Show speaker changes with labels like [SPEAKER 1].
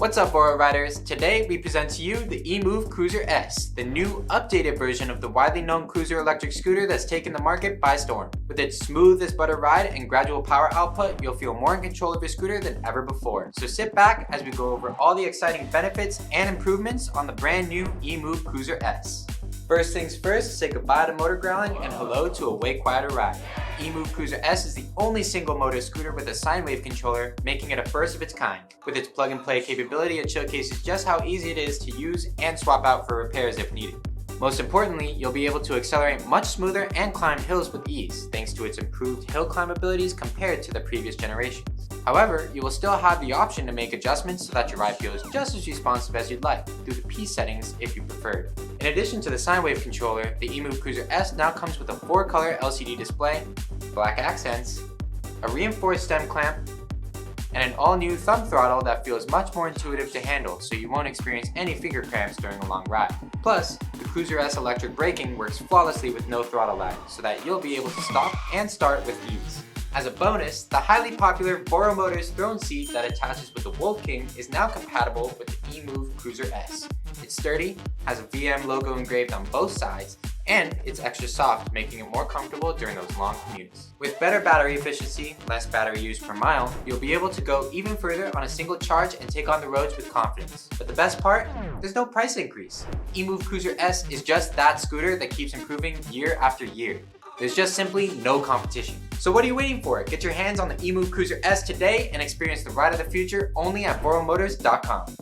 [SPEAKER 1] What's up, Voro Riders? Today we present to you the EMOVE Cruiser S, the new updated version of the widely known cruiser electric scooter that's taken the market by storm. With its smooth as butter ride and gradual power output, you'll feel more in control of your scooter than ever before. So sit back as we go over all the exciting benefits and improvements on the brand new EMOVE Cruiser S. First things first, say goodbye to motor growling and hello to a way quieter ride. EMOVE Cruiser S is the only single motor scooter with a sine wave controller, making it a first of its kind. With its plug and play capability, it showcases just how easy it is to use and swap out for repairs if needed. Most importantly, you'll be able to accelerate much smoother and climb hills with ease, thanks to its improved hill climb abilities compared to the previous generations. However, you will still have the option to make adjustments so that your ride feels just as responsive as you'd like, through the P settings if you preferred. In addition to the sine wave controller, the EMOVE Cruiser S now comes with a 4-color LCD display, black accents, a reinforced stem clamp, and an all-new thumb throttle that feels much more intuitive to handle, so you won't experience any finger cramps during a long ride. Plus, the Cruiser S electric braking works flawlessly with no throttle lag, so that you'll be able to stop and start with ease. As a bonus, the highly popular VoroMotors throne seat that attaches with the Wolf King is now compatible with the EMOVE Cruiser S. It's sturdy, has a VM logo engraved on both sides, and it's extra soft, making it more comfortable during those long commutes. With better battery efficiency, less battery use per mile, you'll be able to go even further on a single charge and take on the roads with confidence. But the best part? There's no price increase. EMOVE Cruiser S is just that scooter that keeps improving year after year. There's just simply no competition. So what are you waiting for? Get your hands on the EMOVE Cruiser S today and experience the ride of the future only at VoroMotors.com.